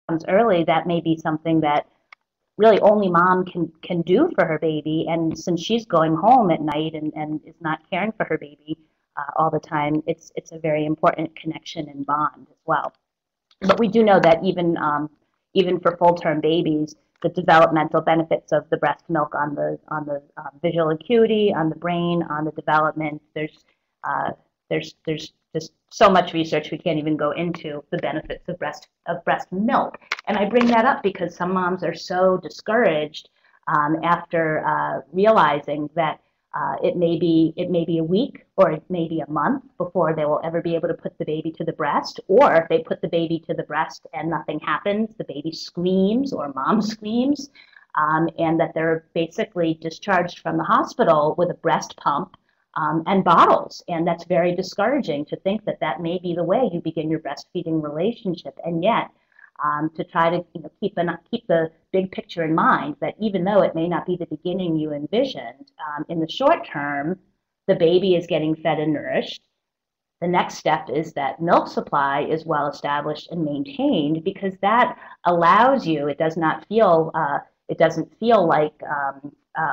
comes early, that may be something that really only mom can do for her baby. And since she's going home at night and is not caring for her baby all the time, it's a very important connection and bond as well. But we do know that even for full-term babies, the developmental benefits of the breast milk on the visual acuity, on the brain, on the development. There's just so much research we can't even go into the benefits of breast milk. And I bring that up because some moms are so discouraged after realizing that it may be a week or it may be a month before they will ever be able to put the baby to the breast, or if they put the baby to the breast and nothing happens, the baby screams or mom screams, and that they're basically discharged from the hospital with a breast pump and bottles. And that's very discouraging to think that that may be the way you begin your breastfeeding relationship. And yet, to try to keep the big picture in mind, that even though it may not be the beginning you envisioned, in the short term, the baby is getting fed and nourished. The next step is that milk supply is well established and maintained, because that allows you, it doesn't feel like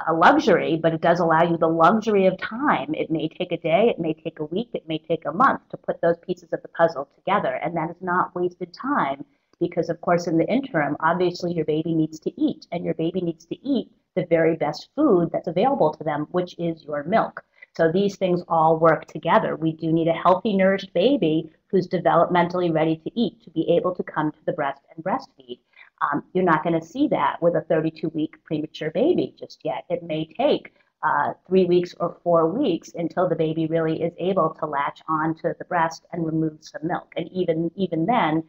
a luxury, but it does allow you the luxury of time. It may take a day, it may take a week, it may take a month to put those pieces of the puzzle together, and that is not wasted time. Because, of course, in the interim, obviously your baby needs to eat, and your baby needs to eat the very best food that's available to them, which is your milk. So these things all work together. We do need a healthy, nourished baby who's developmentally ready to eat to be able to come to the breast and breastfeed. You're not going to see that with a 32-week premature baby just yet. It may take 3 weeks or 4 weeks until the baby really is able to latch onto the breast and remove some milk. And even then,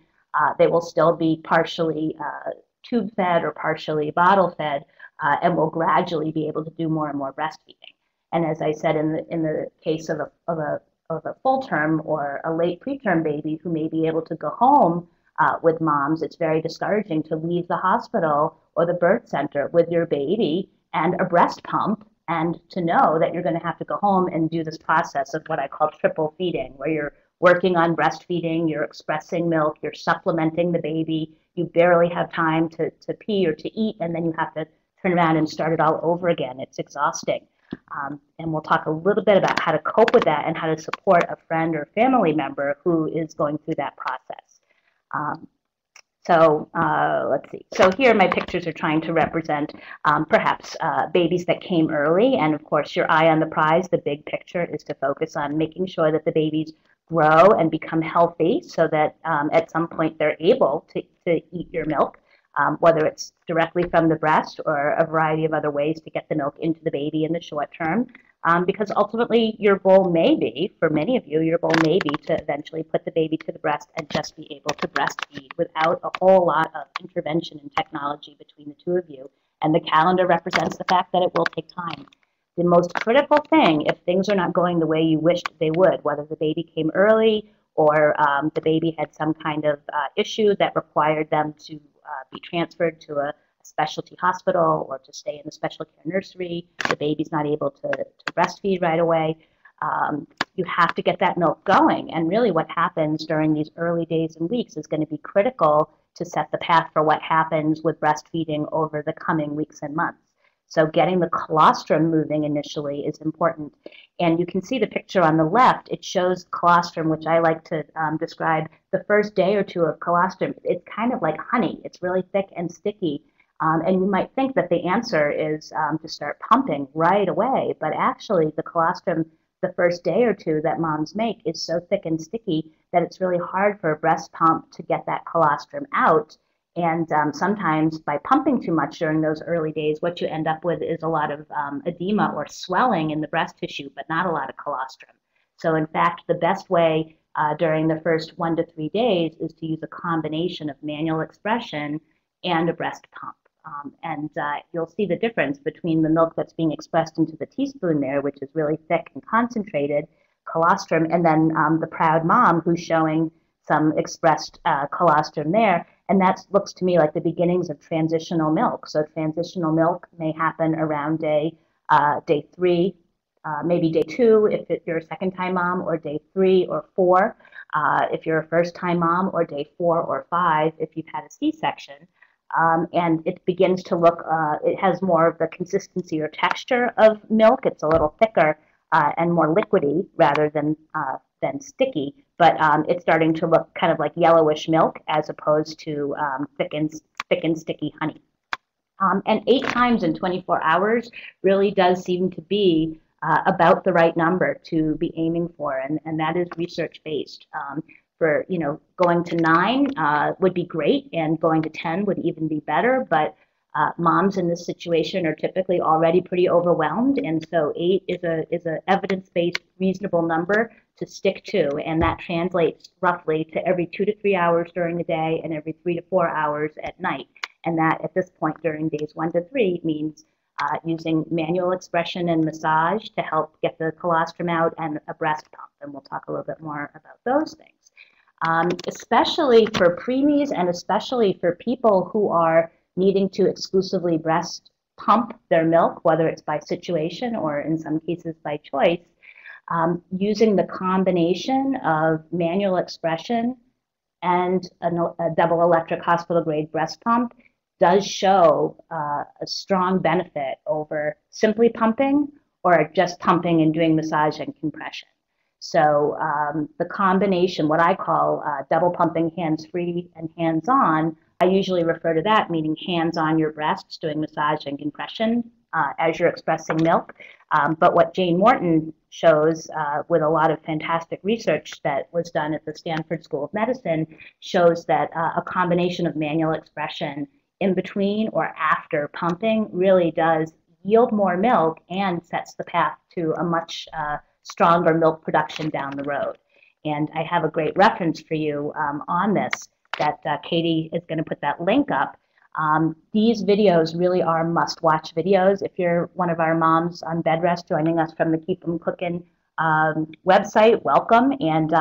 they will still be partially tube fed or partially bottle fed, and will gradually be able to do more and more breastfeeding. And as I said, in the case of a full term or a late preterm baby who may be able to go home with moms, it's very discouraging to leave the hospital or the birth center with your baby and a breast pump, and to know that you're going to have to go home and do this process of what I call triple feeding, where you're working on breastfeeding, you're expressing milk, you're supplementing the baby, you barely have time to pee or to eat, and then you have to turn around and start it all over again. It's exhausting. And we'll talk a little bit about how to cope with that and how to support a friend or family member who is going through that process. Let's see. So here my pictures are trying to represent perhaps babies that came early. And of course, your eye on the prize, the big picture, is to focus on making sure that the babies grow and become healthy so that at some point they're able to eat your milk, whether it's directly from the breast or a variety of other ways to get the milk into the baby in the short term. Because ultimately your goal may be, for many of you, your goal may be to eventually put the baby to the breast and just be able to breastfeed without a whole lot of intervention and technology between the two of you. And the calendar represents the fact that it will take time. The most critical thing, if things are not going the way you wished they would, whether the baby came early or the baby had some kind of issue that required them to be transferred to a specialty hospital or to stay in the special care nursery, the baby's not able to breastfeed right away, you have to get that milk going. And really what happens during these early days and weeks is going to be critical to set the path for what happens with breastfeeding over the coming weeks and months. So getting the colostrum moving initially is important. And you can see the picture on the left. It shows colostrum, which I like to describe the first day or two of colostrum. It's kind of like honey. It's really thick and sticky. And you might think that the answer is to start pumping right away. But actually, the colostrum, the first day or two that moms make, is so thick and sticky that it's really hard for a breast pump to get that colostrum out. And sometimes by pumping too much during those early days, what you end up with is a lot of edema or swelling in the breast tissue, but not a lot of colostrum. So in fact, the best way during the first 1 to 3 days is to use a combination of manual expression and a breast pump. You'll see the difference between the milk that's being expressed into the teaspoon there, which is really thick and concentrated colostrum, and then the proud mom who's showing some expressed colostrum there. And that looks to me like the beginnings of transitional milk. So transitional milk may happen around day 3, maybe day 2 if you're a second-time mom, or day 3 or 4. if you're a first-time mom, or day 4 or 5 if you've had a C-section. And it begins to look, it has more of the consistency or texture of milk. It's a little thicker and more liquidy rather than sticky, but it's starting to look kind of like yellowish milk as opposed to thick and sticky honey. And 8 times in 24 hours really does seem to be about the right number to be aiming for, and that is research-based. For, going to 9 would be great, and going to 10 would even be better, but moms in this situation are typically already pretty overwhelmed, and so 8 is a evidence-based, reasonable number to stick to, and that translates roughly to every 2 to 3 hours during the day and every 3 to 4 hours at night. And that, at this point during days 1 to 3, means using manual expression and massage to help get the colostrum out, and a breast pump, and we'll talk a little bit more about those things. Especially for preemies, and especially for people who are needing to exclusively breast pump their milk, whether it's by situation or in some cases by choice, using the combination of manual expression and a double electric hospital grade breast pump does show a strong benefit over simply pumping or just pumping and doing massage and compression. So the combination, what I call double pumping hands-free and hands-on, I usually refer to that meaning hands on your breasts doing massage and compression as you're expressing milk. But what Jane Morton shows with a lot of fantastic research that was done at the Stanford School of Medicine shows that a combination of manual expression in between or after pumping really does yield more milk and sets the path to a much stronger milk production down the road. And I have a great reference for you on this that Katie is going to put that link up. These videos really are must-watch videos. If you're one of our moms on bed rest joining us from the Keep 'Em Cookin' website, welcome. And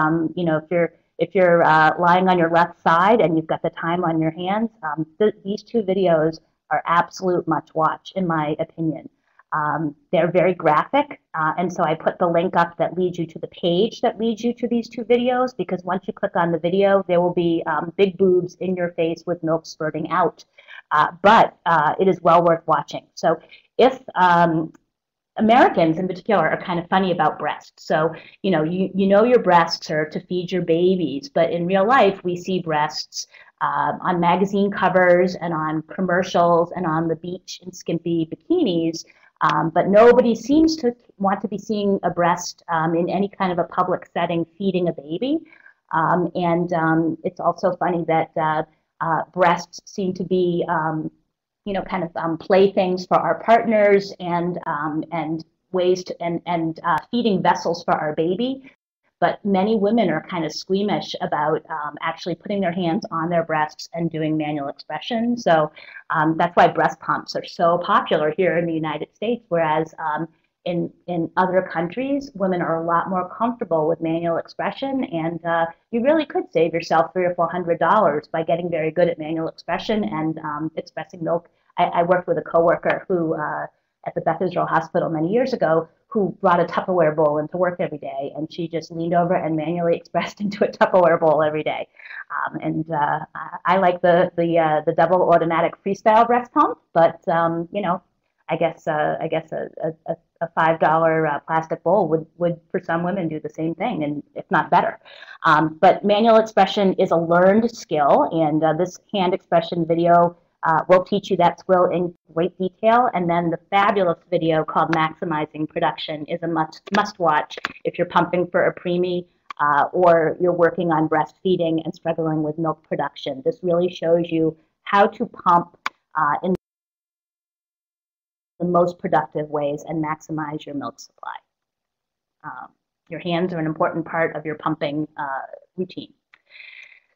if you're lying on your left side and you've got the time on your hands, these 2 videos are absolute must-watch, in my opinion. They're very graphic, and so I put the link up that leads you to the page that leads you to these 2 videos, because once you click on the video, there will be big boobs in your face with milk spurting out. But it is well worth watching. So if Americans in particular are kind of funny about breasts. So, you know your breasts are to feed your babies, but in real life, we see breasts on magazine covers and on commercials and on the beach in skimpy bikinis, but nobody seems to want to be seeing a breast in any kind of a public setting feeding a baby. And it's also funny that breasts seem to be playthings for our partners and ways to and feeding vessels for our baby. But many women are kind of squeamish about actually putting their hands on their breasts and doing manual expression. So that's why breast pumps are so popular here in the United States, whereas in other countries, women are a lot more comfortable with manual expression, and you really could save yourself $300 or $400 by getting very good at manual expression and expressing milk. I worked with a coworker who, at the Beth Israel Hospital many years ago, who brought a Tupperware bowl into work every day, and she just leaned over and manually expressed into a Tupperware bowl every day. I like the double automatic freestyle breast pump, but I guess a $5 plastic bowl would for some women do the same thing, and if not better. But manual expression is a learned skill, and this hand expression video will teach you that skill in great detail. And then the fabulous video called Maximizing Production is a must watch if you're pumping for a preemie or you're working on breastfeeding and struggling with milk production. This really shows you how to pump in the most productive ways and maximize your milk supply. Your hands are an important part of your pumping routine.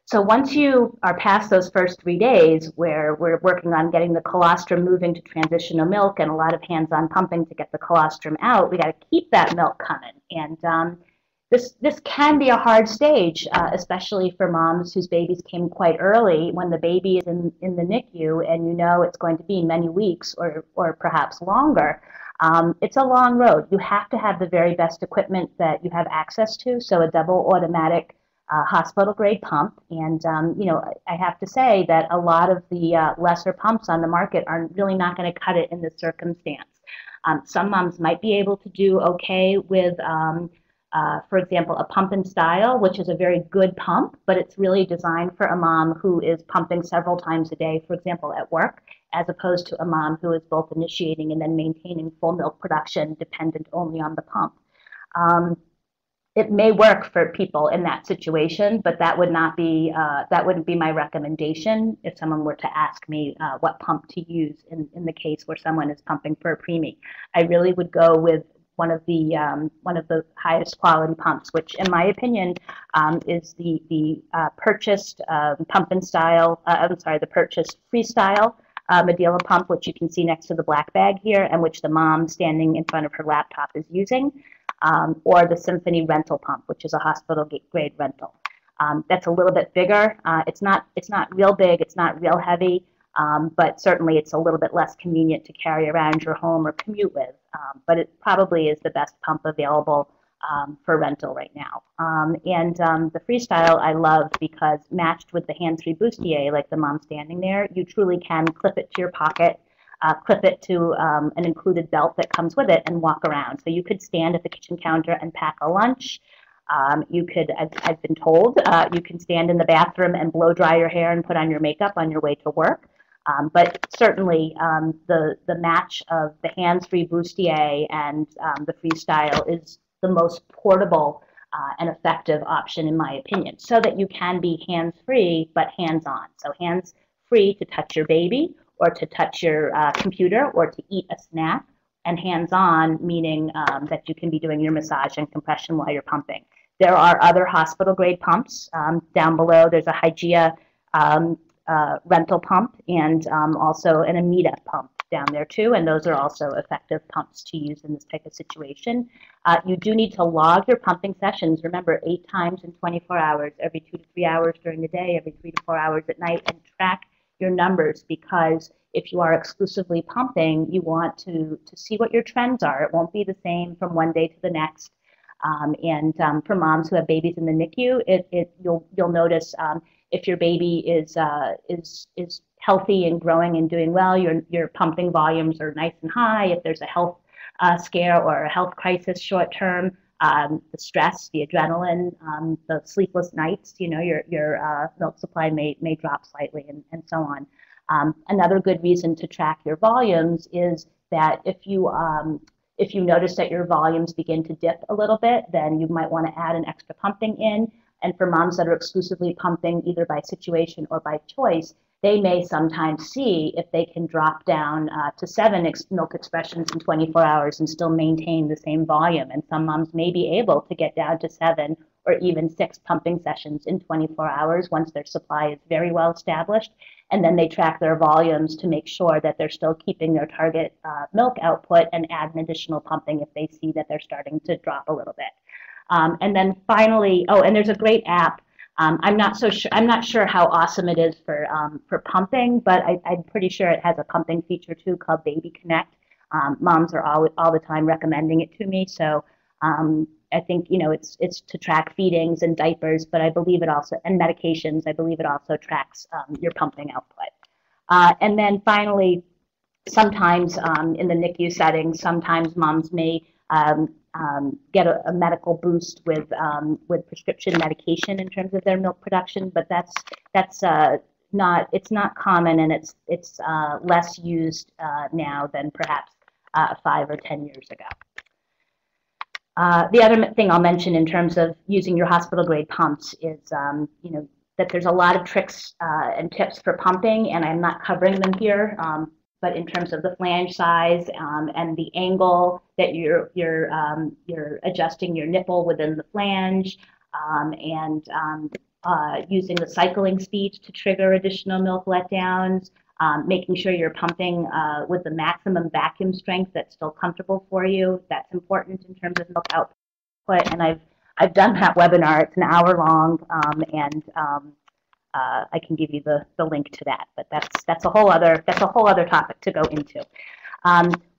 So once you are past those first 3 days where we're working on getting the colostrum moving to transitional milk and a lot of hands-on pumping to get the colostrum out, we got to keep that milk coming. And this can be a hard stage, especially for moms whose babies came quite early, when the baby is in the NICU and you know it's going to be many weeks or perhaps longer. It's a long road. You have to have the very best equipment that you have access to, so a double automatic hospital grade pump. And, you know, I have to say that a lot of the lesser pumps on the market are really not going to cut it in this circumstance. Some moms might be able to do okay with, for example, a pump and style, which is a very good pump, but it's really designed for a mom who is pumping several times a day, for example, at work, as opposed to a mom who is both initiating and then maintaining full milk production dependent only on the pump. It may work for people in that situation, but that would not be that wouldn't be my recommendation if someone were to ask me what pump to use in the case where someone is pumping for a preemie. I really would go with one of the highest quality pumps, which, in my opinion, is the purchased pump and style. The purchased freestyle Medela pump, which you can see next to the black bag here, and which the mom standing in front of her laptop is using. Or the Symphony rental pump, which is a hospital grade rental. That's a little bit bigger. It's not real big, it's not real heavy, but certainly it's a little bit less convenient to carry around your home or commute with. But it probably is the best pump available for rental right now. The Freestyle I love because matched with the hands-free bustier, like the mom standing there, you truly can clip it to your pocket, clip it to an included belt that comes with it, and walk around. So you could stand at the kitchen counter and pack a lunch. You could, as I've been told, you can stand in the bathroom and blow dry your hair and put on your makeup on your way to work. But certainly the match of the hands-free bustier and the Freestyle is the most portable and effective option, in my opinion, so that you can be hands-free but hands-on. So hands-free to touch your baby, or to touch your computer, or to eat a snack, and hands-on, meaning that you can be doing your massage and compression while you're pumping. There are other hospital-grade pumps. Down below, there's a Hygia rental pump, and also an Amita pump down there too, and those are also effective pumps to use in this type of situation. You do need to log your pumping sessions, remember, 8 times in 24 hours, every 2 to 3 hours during the day, every 3 to 4 hours at night, and track your numbers, because if you are exclusively pumping, you want to see what your trends are. It won't be the same from one day to the next. For moms who have babies in the NICU, you'll notice if your baby is healthy and growing and doing well, your pumping volumes are nice and high. If there's a health scare or a health crisis short term, the stress, the adrenaline, the sleepless nights, you know, your milk supply may drop slightly, and so on. Another good reason to track your volumes is that if you notice that your volumes begin to dip a little bit, then you might want to add an extra pumping in. And for moms that are exclusively pumping either by situation or by choice, they may sometimes see if they can drop down to 7 milk expressions in 24 hours and still maintain the same volume. And some moms may be able to get down to 7 or even 6 pumping sessions in 24 hours once their supply is very well established. And then they track their volumes to make sure that they're still keeping their target milk output, and add an additional pumping if they see that they're starting to drop a little bit. And then finally, and there's a great app. I'm not sure how awesome it is for pumping, but I'm pretty sure it has a pumping feature too called Baby Connect. Moms are all the time recommending it to me, so I think, you know, it's to track feedings and diapers, but I believe it also, and medications. I believe it also tracks your pumping output. And then finally, sometimes in the NICU setting, sometimes moms may get a medical boost with prescription medication in terms of their milk production, but it's not common, and it's less used now than perhaps 5 or 10 years ago. The other thing I'll mention in terms of using your hospital grade pumps is you know, that there's a lot of tricks and tips for pumping, and I'm not covering them here. But in terms of the flange size and the angle that you're adjusting your nipple within the flange, using the cycling speed to trigger additional milk letdowns, making sure you're pumping with the maximum vacuum strength that's still comfortable for you. That's important in terms of milk output. And I've done that webinar. It's an hour long, I can give you the link to that, but that's a whole other topic to go into.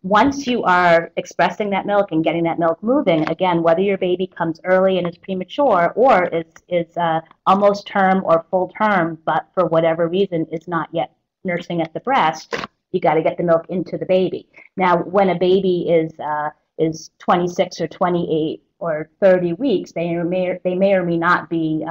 Once you are expressing that milk and getting that milk moving, again, whether your baby comes early and is premature or is almost term or full term, but for whatever reason is not yet nursing at the breast, you got to get the milk into the baby. Now, when a baby is 26 or 28 or 30 weeks, they may or may not be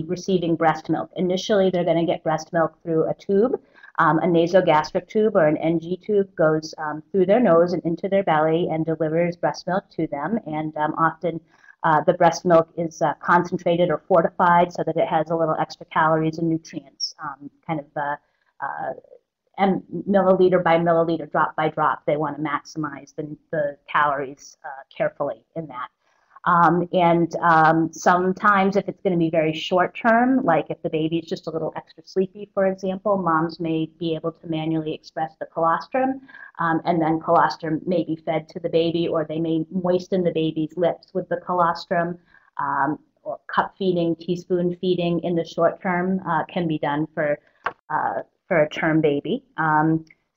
receiving breast milk. Initially, they're going to get breast milk through a tube. A nasogastric tube or an NG tube goes through their nose and into their belly and delivers breast milk to them. And often the breast milk is concentrated or fortified so that it has a little extra calories and nutrients, and milliliter by milliliter, drop by drop. They want to maximize the calories carefully in that. Sometimes if it's going to be very short term, like if the baby is just a little extra sleepy, for example, moms may be able to manually express the colostrum, and then colostrum may be fed to the baby, or they may moisten the baby's lips with the colostrum, or cup feeding, teaspoon feeding in the short term can be done for a term baby.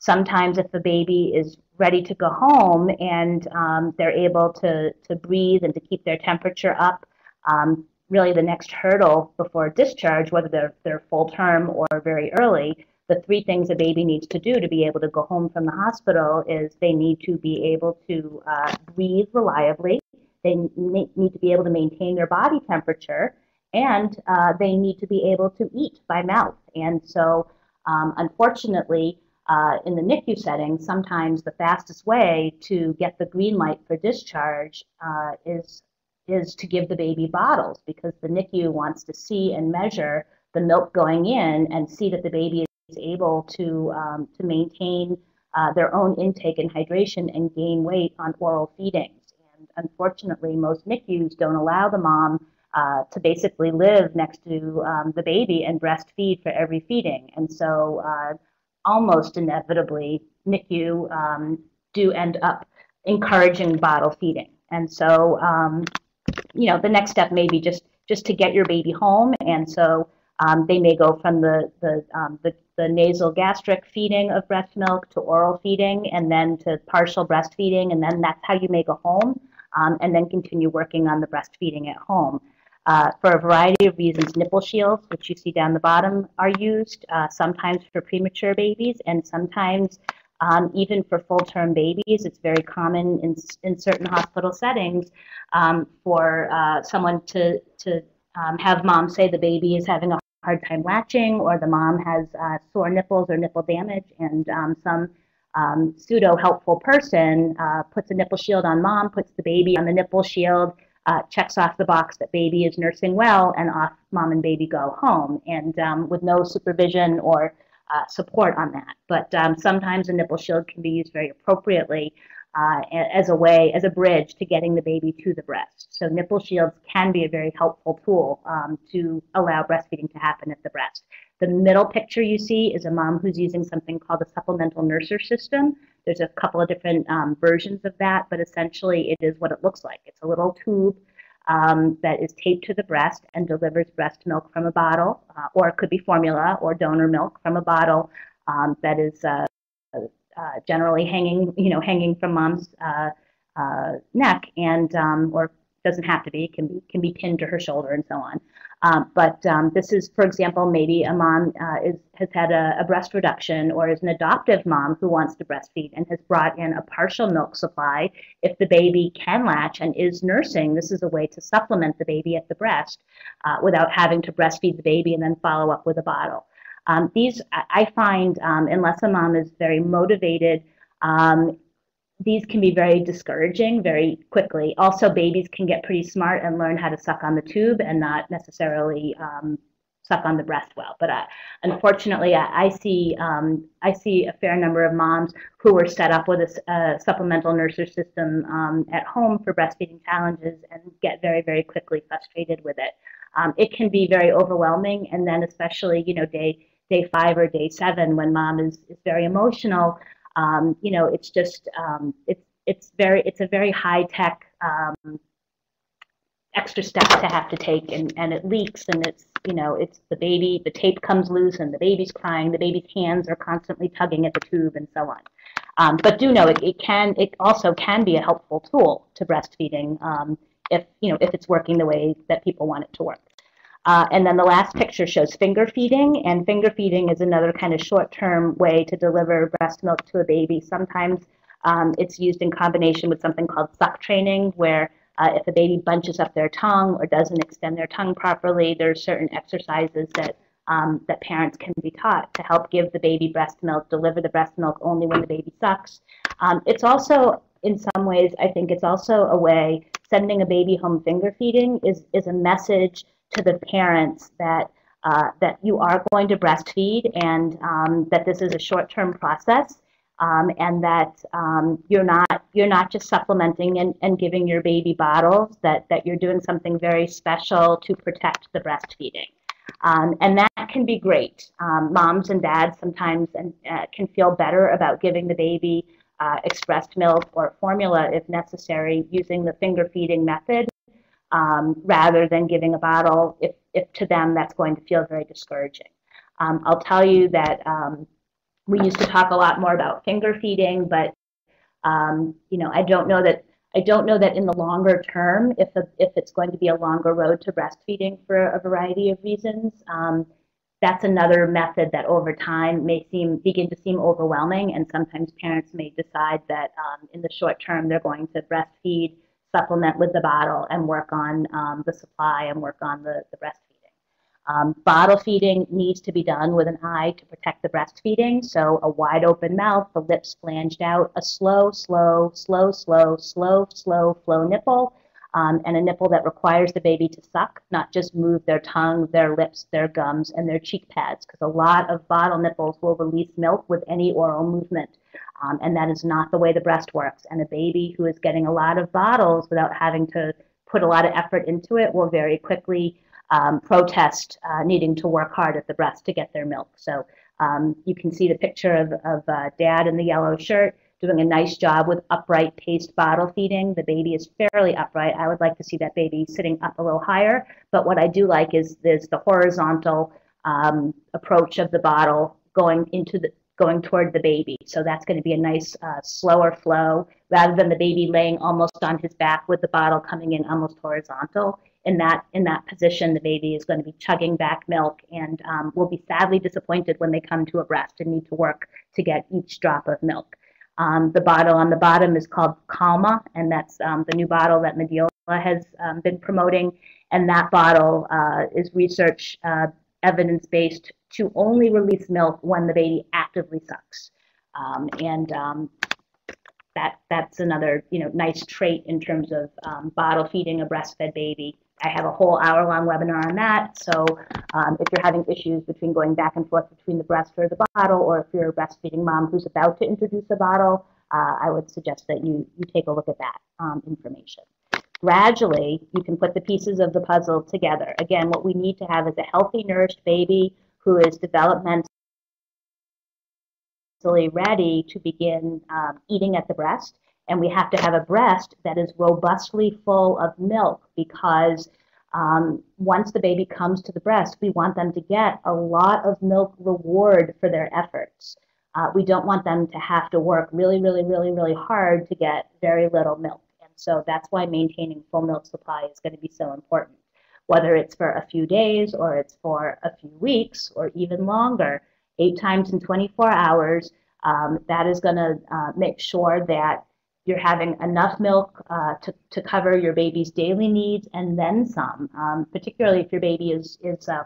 Sometimes if the baby is ready to go home and they're able to breathe and to keep their temperature up, really the next hurdle before discharge, whether they're full term or very early, the three things a baby needs to do to be able to go home from the hospital is they need to be able to breathe reliably, they need to be able to maintain their body temperature, and they need to be able to eat by mouth. And so unfortunately, in the NICU setting, sometimes the fastest way to get the green light for discharge is to give the baby bottles, because the NICU wants to see and measure the milk going in and see that the baby is able to maintain their own intake and hydration and gain weight on oral feedings. And unfortunately, most NICUs don't allow the mom to basically live next to the baby and breastfeed for every feeding. And so almost inevitably, NICU do end up encouraging bottle feeding. And so, the next step may be just to get your baby home. And so they may go from the nasal gastric feeding of breast milk to oral feeding, and then to partial breastfeeding, and then that's how you may go home, and then continue working on the breastfeeding at home. For a variety of reasons, nipple shields, which you see down the bottom, are used, sometimes for premature babies, and sometimes even for full-term babies. It's very common in certain hospital settings for someone to have mom say the baby is having a hard time latching, or the mom has sore nipples or nipple damage, and some pseudo-helpful person puts a nipple shield on mom, puts the baby on the nipple shield, checks off the box that baby is nursing well, and off mom and baby go home, and with no supervision or support on that. But sometimes a nipple shield can be used very appropriately as a bridge to getting the baby to the breast. So nipple shields can be a very helpful tool to allow breastfeeding to happen at the breast. The middle picture you see is a mom who's using something called a supplemental nursery system. There's a couple of different versions of that, but essentially it is what it looks like. It's a little tube that is taped to the breast and delivers breast milk from a bottle, or it could be formula or donor milk from a bottle that is generally hanging from mom's neck, and or doesn't have to be, can be pinned to her shoulder and so on. But this is, for example, maybe a mom has had a breast reduction, or is an adoptive mom who wants to breastfeed and has brought in a partial milk supply. If the baby can latch and is nursing, this is a way to supplement the baby at the breast without having to breastfeed the baby and then follow up with a bottle. These, I find, unless a mom is very motivated, these can be very discouraging very quickly. Also, babies can get pretty smart and learn how to suck on the tube and not necessarily suck on the breast well. But unfortunately, I see a fair number of moms who were set up with a supplemental nursery system at home for breastfeeding challenges and get very, very quickly frustrated with it. It can be very overwhelming, and then especially day 5 or day 7 when mom is very emotional. It's just it's a very high tech extra step to have to take, and it leaks, and it's the baby, the tape comes loose and the baby's crying, the baby's hands are constantly tugging at the tube and so But do know it also can be a helpful tool to breastfeeding if it's working the way that people want it to work. And then the last picture shows finger feeding, and finger feeding is another kind of short-term way to deliver breast milk to a baby. Sometimes it's used in combination with something called suck training, where if a baby bunches up their tongue or doesn't extend their tongue properly, there's certain exercises that parents can be taught to help give the baby breast milk, deliver the breast milk only when the baby sucks. It's also, in some ways, I think it's also a way, sending a baby home finger feeding is a message to the parents that you are going to breastfeed, and that this is a short-term process, and that you're not just supplementing and giving your baby bottles, that you're doing something very special to protect the breastfeeding. And that can be great. Moms and dads sometimes can feel better about giving the baby expressed milk or formula, if necessary, using the finger feeding method, rather than giving a bottle, if to them that's going to feel very discouraging. I'll tell you that we used to talk a lot more about finger feeding, but I don't know that in the longer term, if it's going to be a longer road to breastfeeding for a variety of reasons. That's another method that over time may begin to seem overwhelming, and sometimes parents may decide that in the short term they're going to breastfeed, supplement with the bottle, and work on the supply and work on the breastfeeding. Bottle feeding needs to be done with an eye to protect the breastfeeding, so a wide open mouth, the lips flanged out, a slow flow nipple, and a nipple that requires the baby to suck, not just move their tongue, their lips, their gums, and their cheek pads, because a lot of bottle nipples will release milk with any oral movement, and that is not the way the breast works. And a baby who is getting a lot of bottles without having to put a lot of effort into it will very quickly protest needing to work hard at the breast to get their milk. So you can see the picture of Dad in the yellow shirt doing a nice job with upright paced bottle feeding. The baby is fairly upright. I would like to see that baby sitting up a little higher, but what I do like is the horizontal approach of the bottle going toward the baby. So that's going to be a nice slower flow, rather than the baby laying almost on his back with the bottle coming in almost horizontal. In that position, the baby is going to be chugging back milk, and will be sadly disappointed when they come to a breast and need to work to get each drop of milk. The bottle on the bottom is called Calma, and that's the new bottle that Medela has been promoting. And that bottle is research evidence-based to only release milk when the baby actively sucks. That's another nice trait in terms of bottle feeding a breastfed baby. I have a whole hour-long webinar on that. So if you're having issues between going back and forth between the breast or the bottle, or if you're a breastfeeding mom who's about to introduce a bottle, I would suggest that you take a look at that information. Gradually, you can put the pieces of the puzzle together. Again, what we need to have is a healthy, nourished baby who is developmentally ready to begin eating at the breast. And we have to have a breast that is robustly full of milk, because once the baby comes to the breast, we want them to get a lot of milk reward for their efforts. We don't want them to have to work really, really, really, really hard to get very little milk. And so that's why maintaining full milk supply is going to be so important. Whether it's for a few days or it's for a few weeks or even longer, 8 times in 24 hours, that is going to make sure that you're having enough milk to cover your baby's daily needs and then some. Particularly if your baby is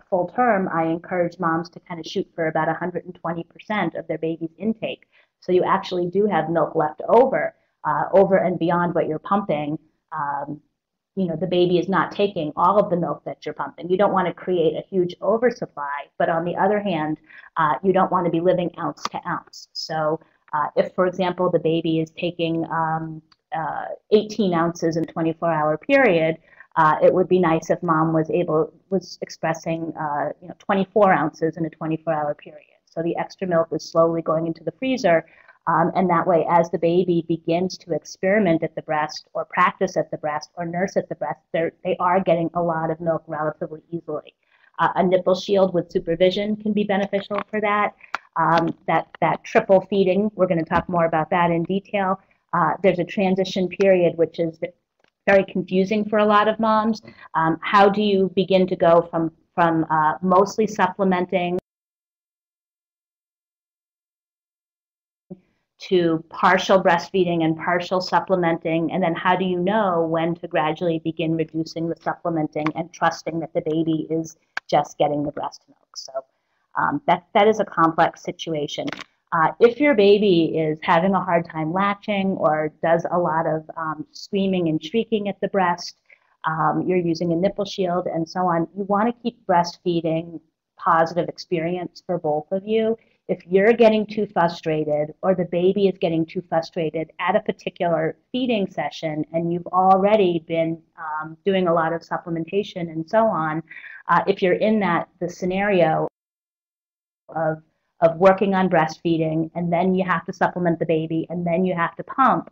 full term, I encourage moms to kind of shoot for about 120% of their baby's intake. So you actually do have milk left over and beyond what you're pumping. The baby is not taking all of the milk that you're pumping. You don't want to create a huge oversupply, but on the other hand, you don't want to be living ounce to ounce. So if, for example, the baby is taking 18 ounces in a 24-hour period, it would be nice if mom was expressing 24 ounces in a 24-hour period. So the extra milk is slowly going into the freezer, and that way, as the baby begins to experiment at the breast or practice at the breast or nurse at the breast, they are getting a lot of milk relatively easily. A nipple shield with supervision can be beneficial for that. that triple feeding. We're going to talk more about that in detail. There's a transition period, which is very confusing for a lot of moms. How do you begin to go from mostly supplementing to partial breastfeeding and partial supplementing, and then how do you know when to gradually begin reducing the supplementing and trusting that the baby is just getting the breast milk? So that is a complex situation. If your baby is having a hard time latching or does a lot of screaming and shrieking at the breast, you're using a nipple shield and so on, you want to keep breastfeeding positive experience for both of you. If you're getting too frustrated or the baby is getting too frustrated at a particular feeding session and you've already been doing a lot of supplementation and so on, if you're in the scenario of working on breastfeeding and then you have to supplement the baby and then you have to pump,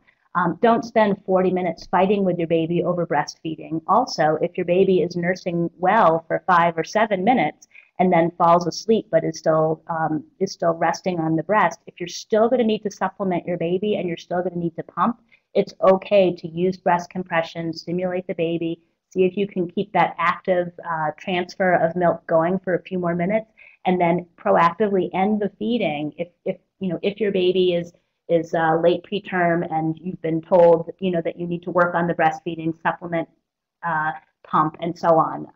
don't spend 40 minutes fighting with your baby over breastfeeding. Also, if your baby is nursing well for 5 or 7 minutes and then falls asleep but is still resting on the breast, if you're still going to need to supplement your baby and you're still going to need to pump, it's okay to use breast compression, stimulate the baby, see if you can keep that active transfer of milk going for a few more minutes, and then proactively end the feeding if your baby is late preterm and you've been told that you need to work on the breastfeeding, supplement, pump, and so on.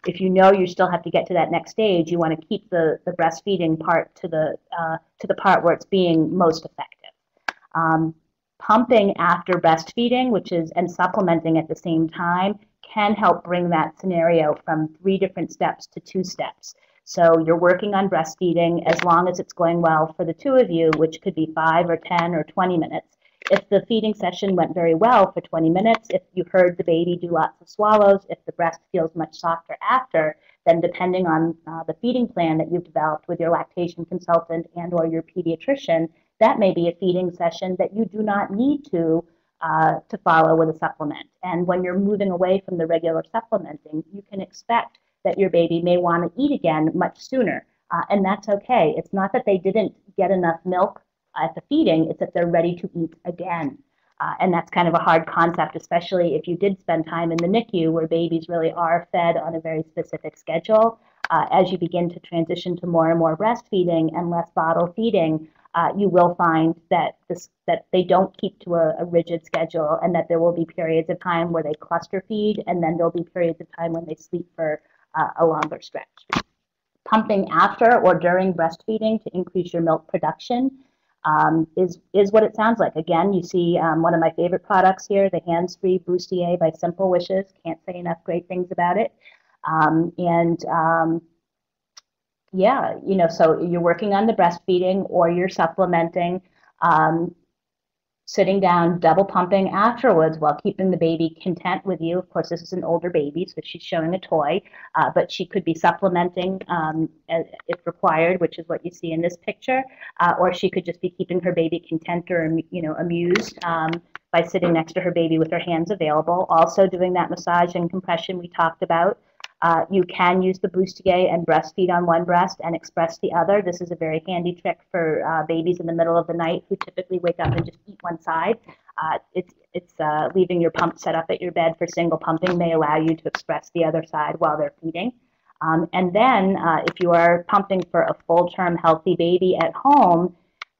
If you know you still have to get to that next stage, you want to keep the breastfeeding part to the part where it's being most effective. Pumping after breastfeeding, and supplementing at the same time, can help bring that scenario from 3 different steps to 2 steps. So you're working on breastfeeding as long as it's going well for the 2 of you, which could be 5 or 10 or 20 minutes. If the feeding session went very well for 20 minutes, if you heard the baby do lots of swallows, if the breast feels much softer after, then depending on the feeding plan that you've developed with your lactation consultant and or your pediatrician, that may be a feeding session that you do not need to follow with a supplement. And when you're moving away from the regular supplementing, you can expect that your baby may want to eat again much sooner. And that's okay. It's not that they didn't get enough milk at the feeding, it's that they're ready to eat again. And that's kind of a hard concept, especially if you did spend time in the NICU where babies really are fed on a very specific schedule. As you begin to transition to more and more breastfeeding and less bottle feeding, you will find that they don't keep to a rigid schedule, and that there will be periods of time where they cluster feed, and then there'll be periods of time when they sleep for a longer stretch. Pumping after or during breastfeeding to increase your milk production is what it sounds like. Again, you see one of my favorite products here, the hands-free bustier by Simple Wishes. Can't say enough great things about it. Yeah, so you're working on the breastfeeding or you're supplementing, sitting down, double pumping afterwards while keeping the baby content with you. Of course, this is an older baby, so she's showing a toy, but she could be supplementing if required, which is what you see in this picture, or she could just be keeping her baby content or amused by sitting next to her baby with her hands available. Also doing that massage and compression we talked about. You can use the bustier and breastfeed on one breast and express the other. This is a very handy trick for babies in the middle of the night who typically wake up and just eat one side. It's leaving your pump set up at your bed for single pumping may allow you to express the other side while they're feeding. And then if you are pumping for a full-term healthy baby at home,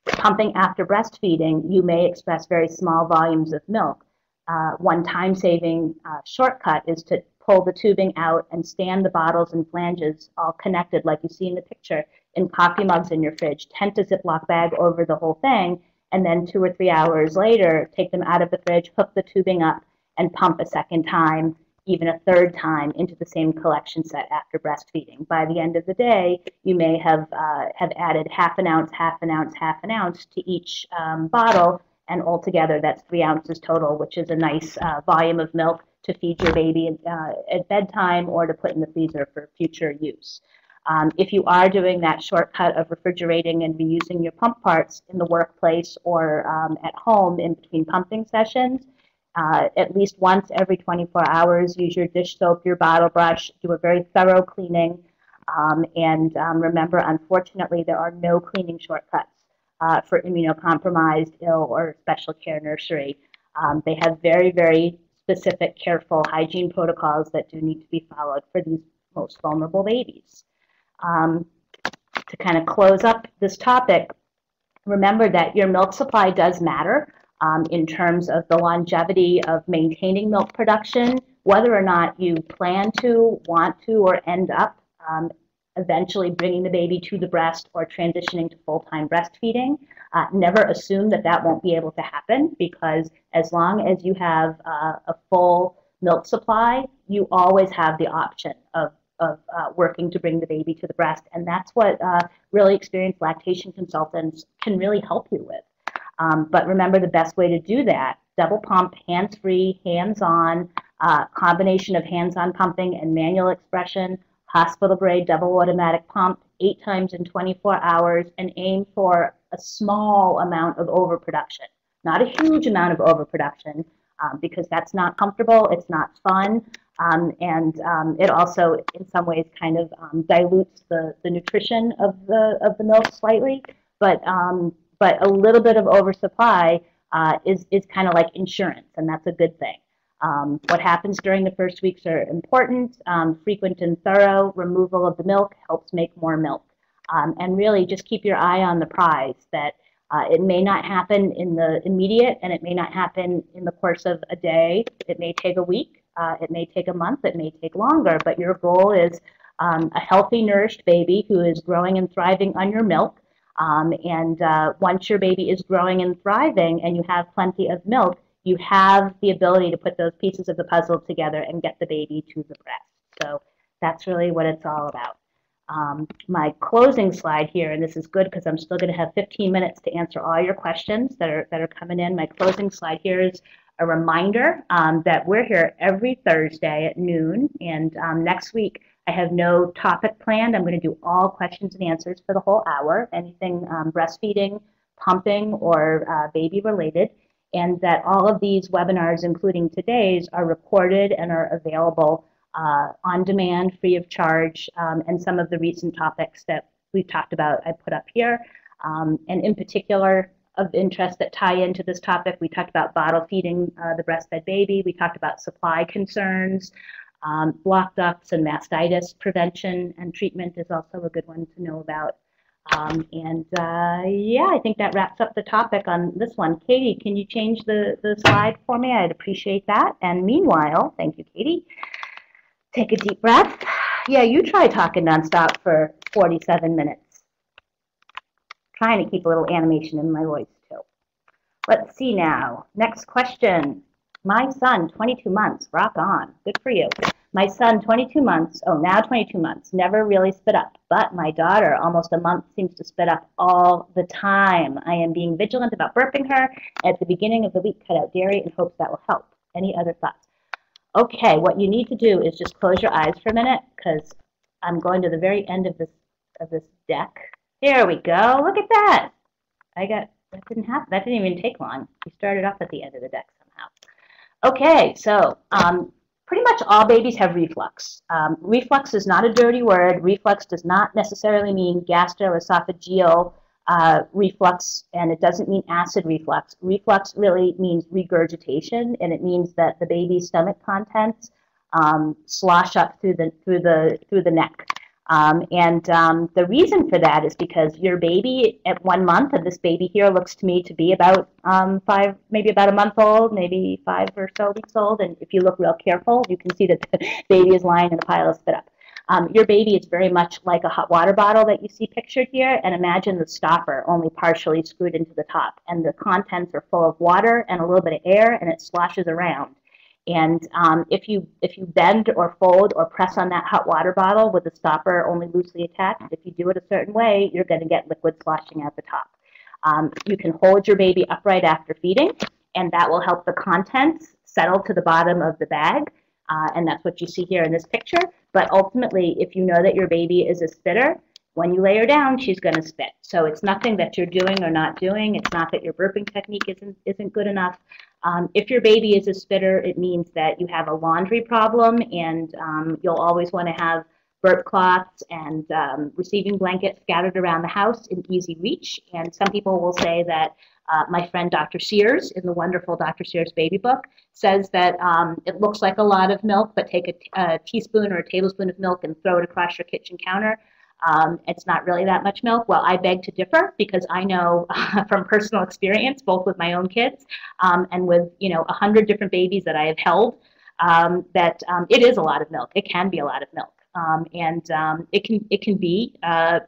pumping after breastfeeding, you may express very small volumes of milk. One time-saving shortcut is to pull the tubing out and stand the bottles and flanges all connected like you see in the picture in coffee mugs in your fridge. Tent a Ziploc bag over the whole thing, and then 2 or 3 hours later, take them out of the fridge, hook the tubing up, and pump a second time, even a third time into the same collection set after breastfeeding. By the end of the day, you may have added half an ounce, half an ounce, half an ounce to each bottle, and altogether that's 3 ounces total, which is a nice volume of milk to feed your baby at bedtime or to put in the freezer for future use. If you are doing that shortcut of refrigerating and reusing your pump parts in the workplace or at home in between pumping sessions, at least once every 24 hours, use your dish soap, your bottle brush, do a very thorough cleaning. Remember, unfortunately, there are no cleaning shortcuts for immunocompromised, ill, or special care nursery. They have very, very specific, careful hygiene protocols that do need to be followed for these most vulnerable babies. To kind of close up this topic, remember that your milk supply does matter in terms of the longevity of maintaining milk production, whether or not you plan to, want to, or end up eventually bringing the baby to the breast or transitioning to full-time breastfeeding. Never assume that that won't be able to happen, because as long as you have a full milk supply, you always have the option of working to bring the baby to the breast. And that's what really experienced lactation consultants can really help you with. But remember, the best way to do that, double pump, hands-free, hands-on, combination of hands-on pumping and manual expression, hospital-grade double automatic pump, 8 times in 24 hours, and aim for a small amount of overproduction. Not a huge amount of overproduction, because that's not comfortable, it's not fun, and it also, in some ways, kind of dilutes the nutrition of the milk slightly. But a little bit of oversupply is kind of like insurance, and that's a good thing. What happens during the first weeks are important. Frequent and thorough removal of the milk helps make more milk. And really just keep your eye on the prize, that it may not happen in the immediate, and it may not happen in the course of a day. It may take a week, it may take a month, it may take longer, but your goal is a healthy, nourished baby who is growing and thriving on your milk. Once your baby is growing and thriving and you have plenty of milk, you have the ability to put those pieces of the puzzle together and get the baby to the breast. So that's really what it's all about. My closing slide here, and this is good because I'm still going to have 15 minutes to answer all your questions that are coming in. My closing slide here is a reminder that we're here every Thursday at noon, and next week I have no topic planned. I'm going to do all questions and answers for the whole hour, anything breastfeeding, pumping, or baby related, and that all of these webinars, including today's, are recorded and are available on demand, free of charge, and some of the recent topics that we've talked about I put up here. And in particular, of interest that tie into this topic, we talked about bottle feeding the breastfed baby. We talked about supply concerns. Block ducts and mastitis prevention and treatment is also a good one to know about. Yeah, I think that wraps up the topic on this one. Katie, can you change the slide for me? I'd appreciate that. And meanwhile, thank you, Katie. Take a deep breath. Yeah, you try talking nonstop for 47 minutes. Trying to keep a little animation in my voice, too. Let's see now. Next question. My son, 22 months, rock on. Good for you. My son, 22 months, now 22 months, never really spit up. But my daughter, almost a month, seems to spit up all the time. I am being vigilant about burping her. At the beginning of the week, cut out dairy in hopes that will help. Any other thoughts? Okay, what you need to do is just close your eyes for a minute, because I'm going to the very end of this deck. There we go. Look at that. That didn't happen. That didn't even take long. We started off at the end of the deck somehow. Okay, so pretty much all babies have reflux. Reflux is not a dirty word. Reflux does not necessarily mean gastroesophageal reflux, and it doesn't mean acid reflux. Reflux really means regurgitation, and it means that the baby's stomach contents slosh up through the neck. The reason for that is because your baby at 1 month, and this baby here looks to me to be about maybe about a month old, maybe 5 or so weeks old, and if you look real careful, you can see that the baby is lying in a pile of spit up. Your baby is very much like a hot water bottle that you see pictured here, and imagine the stopper only partially screwed into the top, and the contents are full of water and a little bit of air, and it sloshes around. And if you bend or fold or press on that hot water bottle with the stopper only loosely attached, if you do it a certain way, you're going to get liquid sloshing out the top. You can hold your baby upright after feeding, and that will help the contents settle to the bottom of the bag. And that's what you see here in this picture. But ultimately, if you know that your baby is a spitter, when you lay her down, she's going to spit. So it's nothing that you're doing or not doing. It's not that your burping technique isn't good enough. If your baby is a spitter, it means that you have a laundry problem, and you'll always want to have burp cloths and receiving blankets scattered around the house in easy reach. And some people will say that my friend Dr. Sears, in the wonderful Dr. Sears baby book, says that it looks like a lot of milk, but take a teaspoon or a tablespoon of milk and throw it across your kitchen counter. It's not really that much milk. Well, I beg to differ, because I know from personal experience, both with my own kids and with 100 different babies that I have held, that it is a lot of milk. It can be a lot of milk. It can be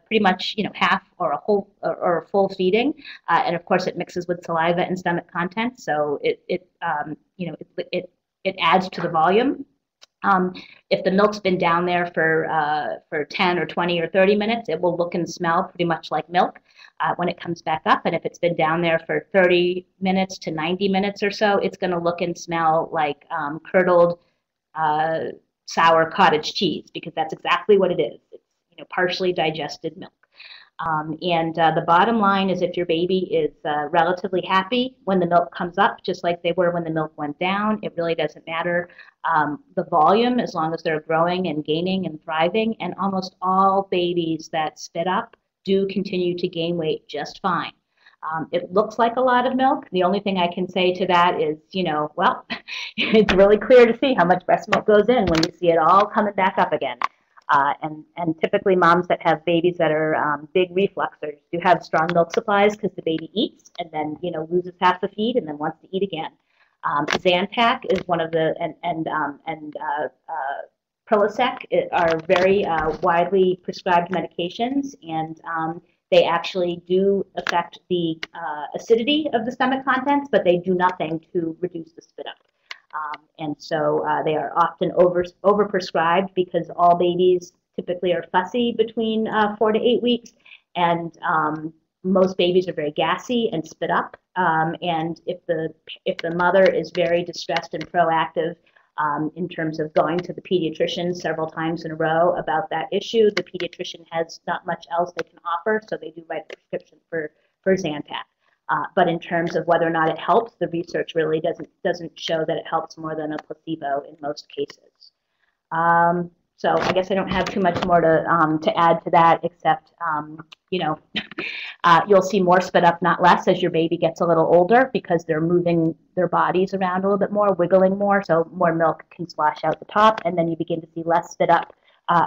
pretty much half or a whole or a full feeding, and of course it mixes with saliva and stomach content, so it adds to the volume. If the milk's been down there for 10 or 20 or 30 minutes, it will look and smell pretty much like milk when it comes back up. And if it's been down there for 30 minutes to 90 minutes or so, it's going to look and smell like curdled sour cottage cheese, because that's exactly what it is. It's partially digested milk. The bottom line is, if your baby is relatively happy when the milk comes up, just like they were when the milk went down, it really doesn't matter the volume, as long as they're growing and gaining and thriving. And almost all babies that spit up do continue to gain weight just fine. It looks like a lot of milk. The only thing I can say to that is, well, it's really clear to see how much breast milk goes in when you see it all coming back up again. And typically moms that have babies that are big refluxers do have strong milk supplies, because the baby eats and then loses half the feed and then wants to eat again. Zantac is one of the and Prilosec are very widely prescribed medications, and they actually do affect the acidity of the stomach contents, but they do nothing to reduce the spit up. And so they are often overprescribed, because all babies typically are fussy between 4 to 8 weeks, and most babies are very gassy and spit up. And if the mother is very distressed and proactive in terms of going to the pediatrician several times in a row about that issue, the pediatrician has not much else they can offer, so they do write a prescription for Zantac. But in terms of whether or not it helps, the research really doesn't show that it helps more than a placebo in most cases. So I guess I don't have too much more to add to that, except you'll see more spit up, not less, as your baby gets a little older, because they're moving their bodies around a little bit more, wiggling more, so more milk can splash out the top, and then you begin to see less spit up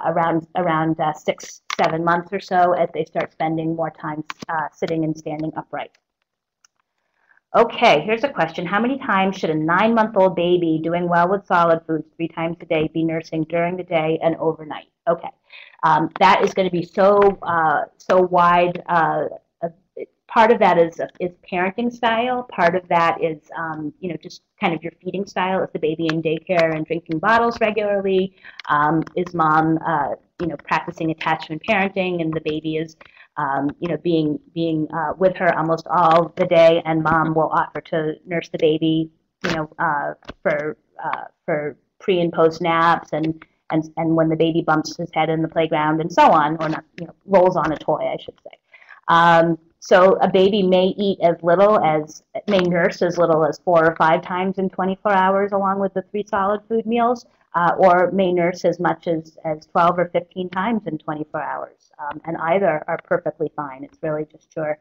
around 6, 7 months or so, as they start spending more time sitting and standing upright. Okay, here's a question. How many times should a 9-month-old baby doing well with solid foods 3 times a day be nursing during the day and overnight? Okay, that is going to be so wide. Part of that is parenting style. Part of that is just kind of your feeding style. Is the baby in daycare and drinking bottles regularly? Is mom practicing attachment parenting, and the baby is being with her almost all the day, and mom will offer to nurse the baby, for pre and post naps, and when the baby bumps his head in the playground and so on, or not, rolls on a toy, I should say. So a baby may nurse as little as 4 or 5 times in 24 hours, along with the 3 solid food meals, or may nurse as much as 12 or 15 times in 24 hours. And either are perfectly fine. It's really just your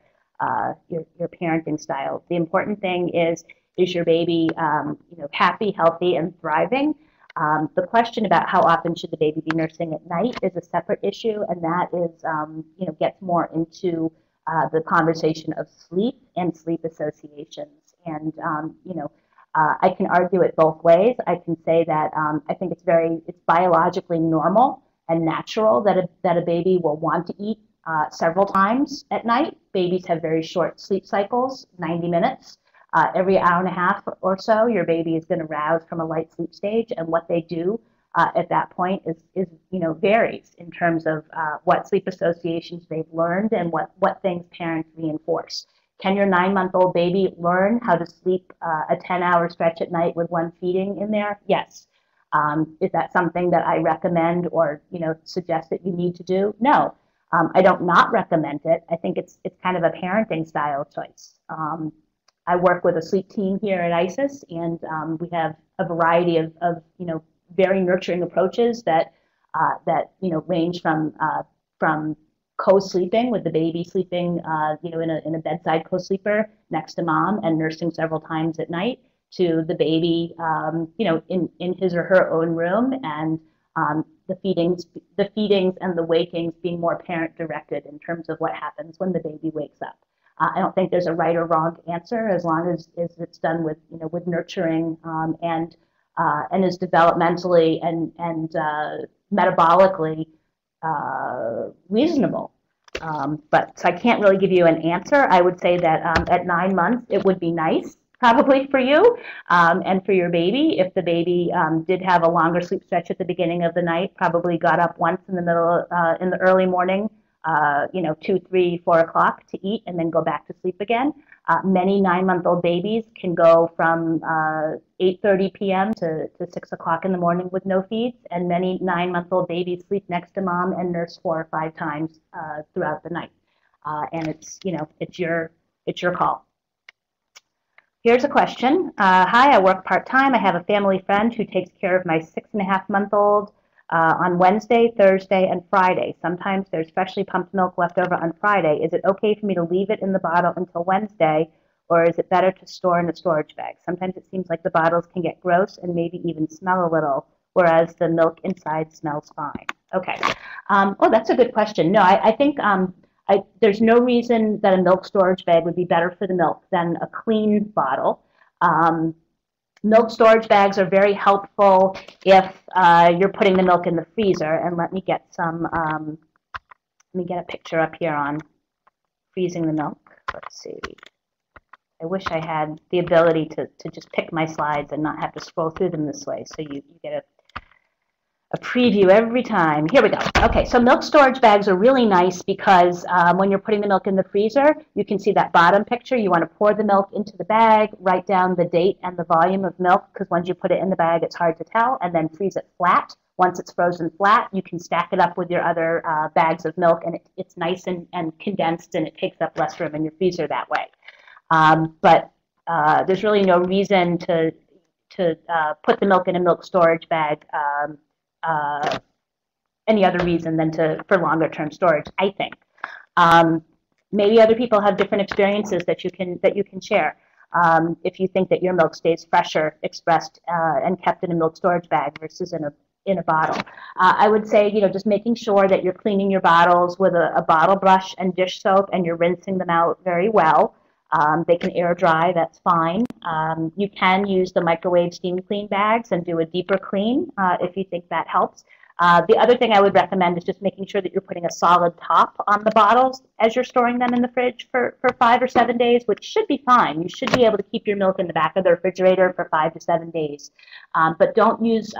parenting style. The important thing is your baby happy, healthy, and thriving? The question about how often should the baby be nursing at night is a separate issue, and that is gets more into the conversation of sleep and sleep associations. And I can argue it both ways. I can say that I think it's biologically normal and natural that a baby will want to eat several times at night. Babies have very short sleep cycles, 90 minutes. Every hour and a half or so, your baby is going to rouse from a light sleep stage, and what they do at that point is varies in terms of what sleep associations they've learned and what things parents reinforce. Can your 9-month-old baby learn how to sleep a 10-hour stretch at night with 1 feeding in there? Yes. Is that something that I recommend or suggest that you need to do? No. I don't not recommend it. I think it's kind of a parenting style choice. I work with a sleep team here at ISIS, and we have a variety of very nurturing approaches that that range from co-sleeping with the baby sleeping in a bedside co-sleeper next to mom and nursing several times at night, to the baby in his or her own room, and the feedings and the wakings being more parent directed in terms of what happens when the baby wakes up. I don't think there's a right or wrong answer, as long as it's done with nurturing and is developmentally and metabolically reasonable. But so I can't really give you an answer. I would say that at 9 months it would be nice probably for you and for your baby if the baby did have a longer sleep stretch at the beginning of the night, probably got up once in the middle in the early morning, 2, 3, 4 o'clock to eat and then go back to sleep again. Many 9-month-old babies can go from 8:30 p.m. to 6 o'clock in the morning with no feeds, and many 9-month-old babies sleep next to mom and nurse 4 or 5 times throughout the night. And it's your call. Here's a question. Hi, I work part-time. I have a family friend who takes care of my 6.5-month-old on Wednesday, Thursday, and Friday. Sometimes there's freshly pumped milk left over on Friday. Is it okay for me to leave it in the bottle until Wednesday, or is it better to store in a storage bag? Sometimes it seems like the bottles can get gross and maybe even smell a little, whereas the milk inside smells fine. Okay. Oh, that's a good question. No, I think there's no reason that a milk storage bag would be better for the milk than a clean bottle. Milk storage bags are very helpful if you're putting the milk in the freezer. And let me get a picture up here on freezing the milk. Let's see. I wish I had the ability to just pick my slides and not have to scroll through them this way, so you get a preview every time. Here we go. Okay, so milk storage bags are really nice because when you're putting the milk in the freezer, you can see that bottom picture. You want to pour the milk into the bag, write down the date and the volume of milk, because once you put it in the bag, it's hard to tell, and then freeze it flat. Once it's frozen flat, you can stack it up with your other bags of milk, and it's nice and condensed, and it takes up less room in your freezer that way. But there's really no reason to put the milk in a milk storage bag any other reason than for longer term storage, I think. Maybe other people have different experiences that you can share. If you think that your milk stays fresher expressed and kept in a milk storage bag versus in a bottle. I would say, just making sure that you're cleaning your bottles with a bottle brush and dish soap, and you're rinsing them out very well. They can air dry, that's fine. You can use the microwave steam clean bags and do a deeper clean if you think that helps. The other thing I would recommend is just making sure that you're putting a solid top on the bottles as you're storing them in the fridge for 5 or 7 days, which should be fine. You should be able to keep your milk in the back of the refrigerator for 5 to 7 days. But don't use,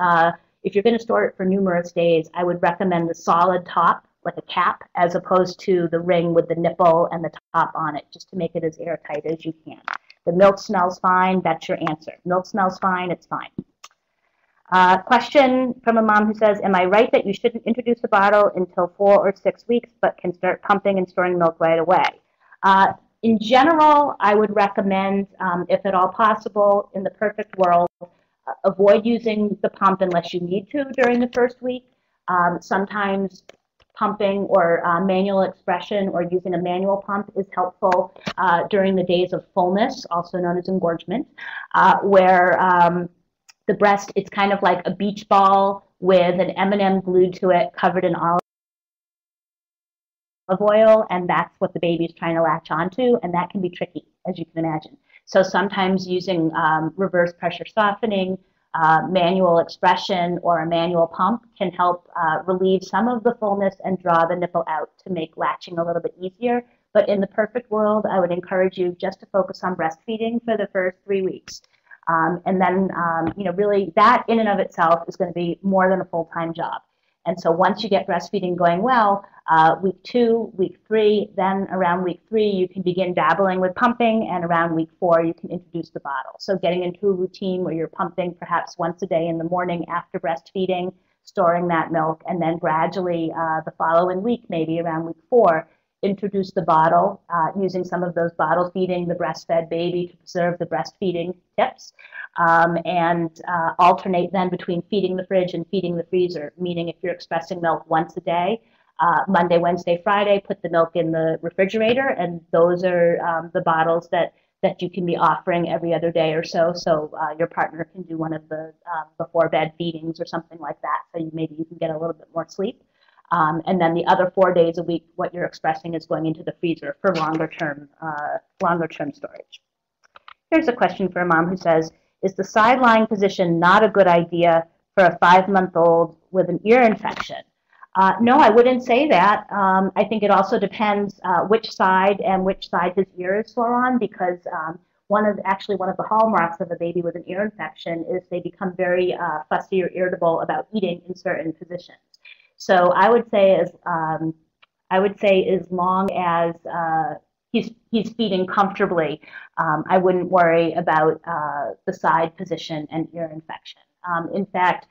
if you're going to store it for numerous days, I would recommend the solid top, like a cap, as opposed to the ring with the nipple and the top on it, just to make it as airtight as you can. The milk smells fine, that's your answer. Milk smells fine, it's fine. Question from a mom who says, am I right that you shouldn't introduce the bottle until 4 or 6 weeks, but can start pumping and storing milk right away? In general, I would recommend, if at all possible, in the perfect world, avoid using the pump unless you need to during the first week. Sometimes pumping or manual expression or using a manual pump is helpful during the days of fullness, also known as engorgement, where the breast, it's kind of like a beach ball with an M&M glued to it, covered in olive oil, and that's what the baby's trying to latch onto, and that can be tricky, as you can imagine. So sometimes using reverse pressure softening, manual expression, or a manual pump can help relieve some of the fullness and draw the nipple out to make latching a little bit easier. But in the perfect world, I would encourage you just to focus on breastfeeding for the first 3 weeks. And then, really that in and of itself is going to be more than a full-time job. And so once you get breastfeeding going well, week 2, week 3, then around week 3, you can begin dabbling with pumping, and around week 4, you can introduce the bottle. So getting into a routine where you're pumping perhaps once a day in the morning after breastfeeding, storing that milk, and then gradually the following week, maybe around week 4, introduce the bottle using some of those bottle feeding the breastfed baby to preserve the breastfeeding tips, and alternate then between feeding the fridge and feeding the freezer, meaning if you're expressing milk once a day, Monday, Wednesday, Friday, put the milk in the refrigerator, and those are the bottles that you can be offering every other day or so. So your partner can do one of the before bed feedings or something like that. So maybe you can get a little bit more sleep. And then the other 4 days a week, what you're expressing is going into the freezer for longer term storage. Here's a question for a mom who says, is the side lying position not a good idea for a 5-month-old with an ear infection? No, I wouldn't say that. I think it also depends which side his ear is sore on, because one of the hallmarks of a baby with an ear infection is they become very fussy or irritable about eating in certain positions. So I would say as long as he's feeding comfortably, I wouldn't worry about the side position and ear infection. In fact,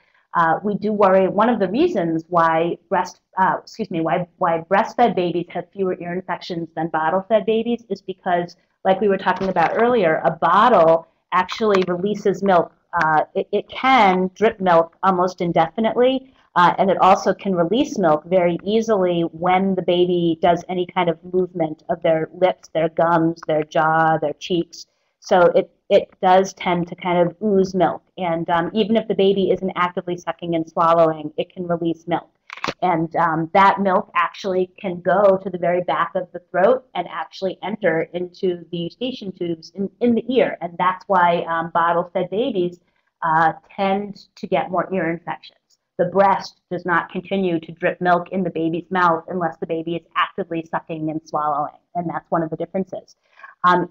we do worry. One of the reasons why breastfed babies have fewer ear infections than bottle-fed babies is because, like we were talking about earlier, a bottle actually releases milk. It can drip milk almost indefinitely, and it also can release milk very easily when the baby does any kind of movement of their lips, their gums, their jaw, their cheeks. So it does tend to kind of ooze milk. And even if the baby isn't actively sucking and swallowing, it can release milk. And that milk actually can go to the very back of the throat and actually enter into the eustachian tubes in the ear. And that's why bottle-fed babies tend to get more ear infections. The breast does not continue to drip milk in the baby's mouth unless the baby is actively sucking and swallowing. And that's one of the differences.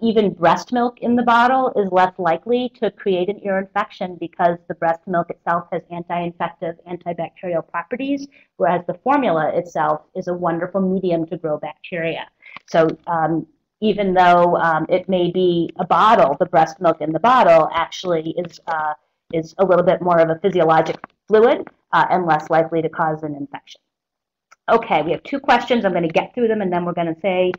Even breast milk in the bottle is less likely to create an ear infection because the breast milk itself has anti-infective, antibacterial properties, whereas the formula itself is a wonderful medium to grow bacteria. So even though it may be a bottle, the breast milk in the bottle actually is a little bit more of a physiologic fluid and less likely to cause an infection. Okay, we have 2 questions. I'm going to get through them, and then we're going to say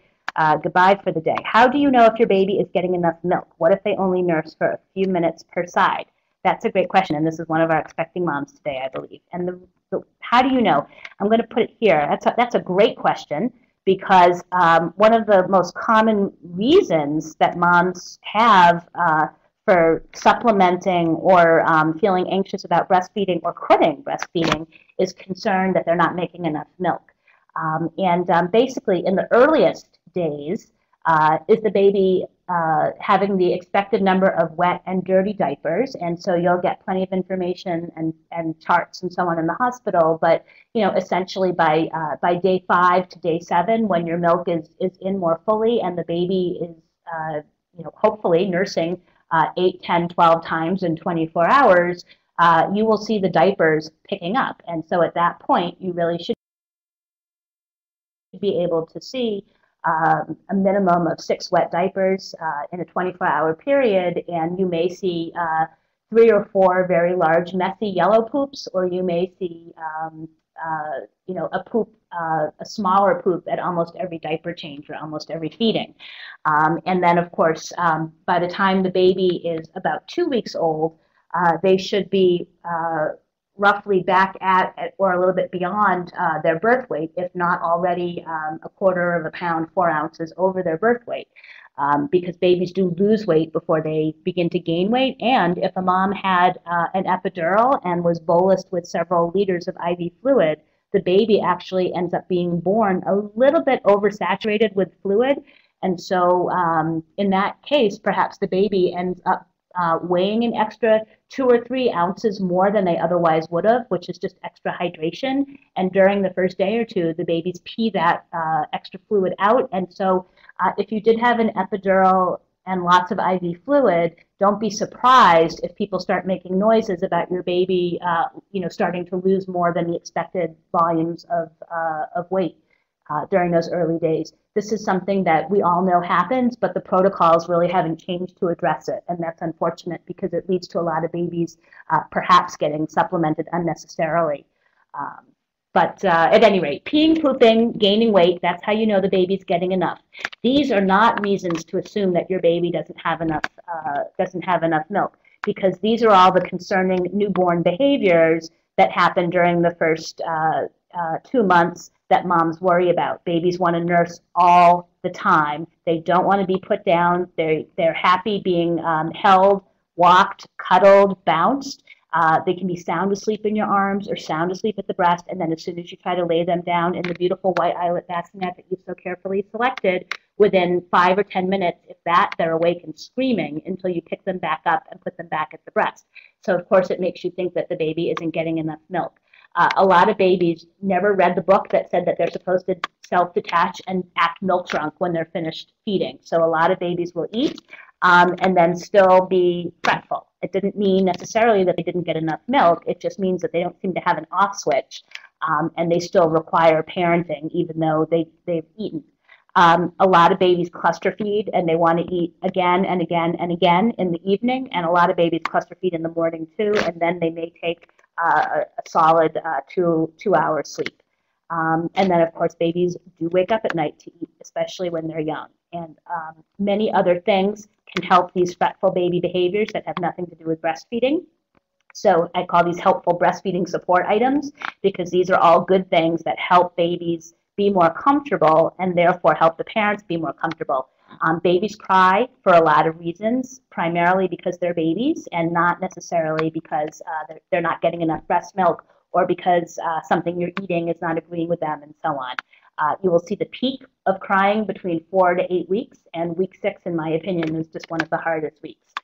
goodbye for the day. How do you know if your baby is getting enough milk? What if they only nurse for a few minutes per side? That's a great question, and this is one of our expecting moms today, I believe. And how do you know? I'm going to put it here. That's a great question, because one of the most common reasons that moms have for supplementing or feeling anxious about breastfeeding or quitting breastfeeding is concern that they're not making enough milk. Basically, in the earliest days, is the baby having the expected number of wet and dirty diapers, and so you'll get plenty of information and charts and so on in the hospital. But essentially by day 5 to day 7, when your milk is in more fully and the baby is hopefully nursing 8, 10, 12 times in 24 hours, you will see the diapers picking up, and so at that point you really should be able to see a minimum of 6 wet diapers in a 24-hour period, and you may see 3 or 4 very large, messy yellow poops, or you may see a smaller poop at almost every diaper change or almost every feeding. And then, of course, by the time the baby is about 2 weeks old, they should be roughly back at or a little bit beyond their birth weight, if not already a quarter of a pound, 4 ounces over their birth weight, because babies do lose weight before they begin to gain weight. And if a mom had an epidural and was bolused with several liters of IV fluid, the baby actually ends up being born a little bit oversaturated with fluid. And so in that case, perhaps the baby ends up weighing an extra 2 or 3 ounces more than they otherwise would have, which is just extra hydration. And during the first day or 2, the babies pee that extra fluid out. And so if you did have an epidural and lots of IV fluid, don't be surprised if people start making noises about your baby starting to lose more than the expected volumes of weight during those early days. This is something that we all know happens, but the protocols really haven't changed to address it, and that's unfortunate because it leads to a lot of babies perhaps getting supplemented unnecessarily. But at any rate, peeing, pooping, gaining weight, that's how you know the baby's getting enough. These are not reasons to assume that your baby doesn't have enough milk, because these are all the concerning newborn behaviors that happen during the first 2 months that moms worry about. Babies want to nurse all the time. They don't want to be put down. They're happy being held, walked, cuddled, bounced. They can be sound asleep in your arms or sound asleep at the breast, and then as soon as you try to lay them down in the beautiful white eyelet bassinet that you've so carefully selected, within 5 or 10 minutes, if that, they're awake and screaming until you pick them back up and put them back at the breast. So of course it makes you think that the baby isn't getting enough milk. A lot of babies never read the book that said that they're supposed to self-detach and act milk drunk when they're finished feeding. So a lot of babies will eat and then still be fretful. It didn't mean necessarily that they didn't get enough milk. It just means that they don't seem to have an off switch, and they still require parenting even though they've eaten. A lot of babies cluster feed, and they want to eat again and again and again in the evening, and a lot of babies cluster feed in the morning too, and then they may take a solid 2 hours sleep. And then, of course, babies do wake up at night to eat, especially when they're young. And many other things can help these fretful baby behaviors that have nothing to do with breastfeeding. So I call these helpful breastfeeding support items, because these are all good things that help babies be more comfortable and therefore help the parents be more comfortable. Babies cry for a lot of reasons, primarily because they're babies and not necessarily because they're not getting enough breast milk or because something you're eating is not agreeing with them and so on. You will see the peak of crying between 4 to 8 weeks, and week 6, in my opinion, is just one of the hardest weeks.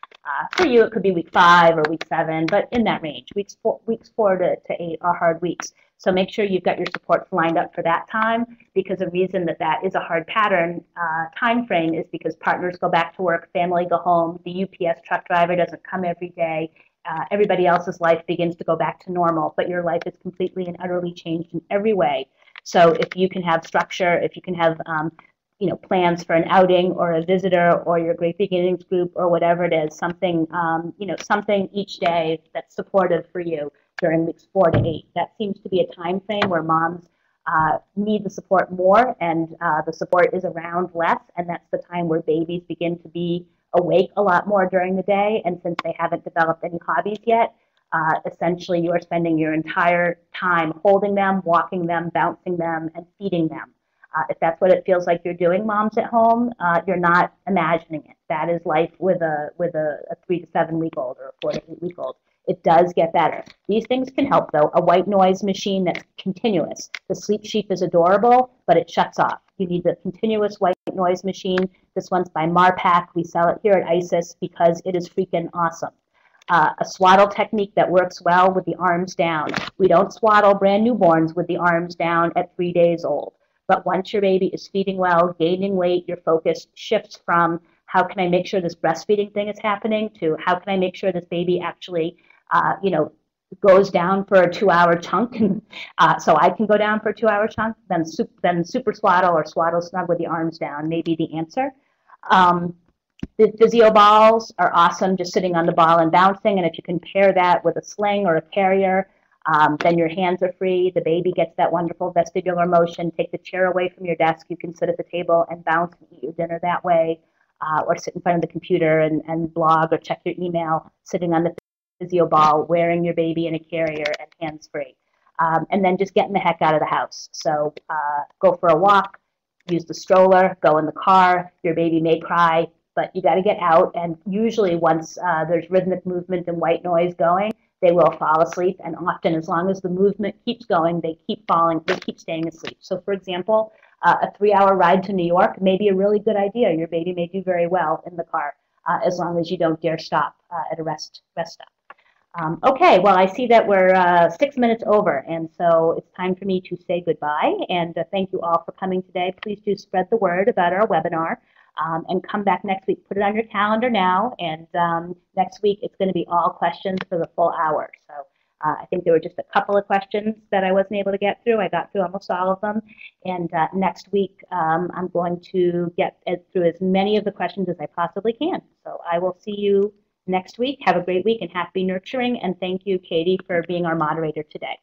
For you, it could be week 5 or week 7, but in that range. Weeks 4 to 8 are hard weeks. So make sure you've got your supports lined up for that time, because the reason that is a hard pattern time frame is because partners go back to work, family go home, the UPS truck driver doesn't come every day, everybody else's life begins to go back to normal, but your life is completely and utterly changed in every way. So if you can have structure, if you can have plans for an outing or a visitor or your Great Beginnings group or whatever it is, something, something each day that's supportive for you during weeks 4 to 8. That seems to be a time frame where moms need the support more, and the support is around less, and that's the time where babies begin to be awake a lot more during the day, and since they haven't developed any hobbies yet, essentially you are spending your entire time holding them, walking them, bouncing them, and feeding them. If that's what it feels like you're doing, moms at home, you're not imagining it. That is life with a 3 to 7 week old or a 4 to 8 week old. It does get better. These things can help, though. A white noise machine that's continuous. The Sleep Sheep is adorable, but it shuts off. You need the continuous white noise machine. This one's by Marpac. We sell it here at ISIS because it is freaking awesome. A swaddle technique that works well with the arms down. We don't swaddle brand newborns with the arms down at 3 days old. But once your baby is feeding well, gaining weight, your focus shifts from how can I make sure this breastfeeding thing is happening to how can I make sure this baby actually, goes down for a 2-hour chunk. So I can go down for a 2-hour chunk, then super swaddle or swaddle snug with the arms down may be the answer. The physio balls are awesome, just sitting on the ball and bouncing. And if you can pair that with a sling or a carrier, then your hands are free. The baby gets that wonderful vestibular motion. Take the chair away from your desk. You can sit at the table and bounce and eat your dinner that way, or sit in front of the computer and blog or check your email, sitting on the physio ball, wearing your baby in a carrier and hands free. And then just getting the heck out of the house. So go for a walk, use the stroller, go in the car. Your baby may cry, but you got to get out. And usually once there's rhythmic movement and white noise going, they will fall asleep, and often as long as the movement keeps going, they keep staying asleep. So for example, a 3-hour ride to New York may be a really good idea. Your baby may do very well in the car, as long as you don't dare stop at a rest stop. Okay, well, I see that we're 6 minutes over, and so it's time for me to say goodbye, and thank you all for coming today. Please do spread the word about our webinar. And come back next week. Put it on your calendar now, and next week it's going to be all questions for the full hour. So I think there were just a couple of questions that I wasn't able to get through. I got through almost all of them, and next week I'm going to get through as many of the questions as I possibly can. So I will see you next week. Have a great week and happy nurturing, and thank you, Katie, for being our moderator today.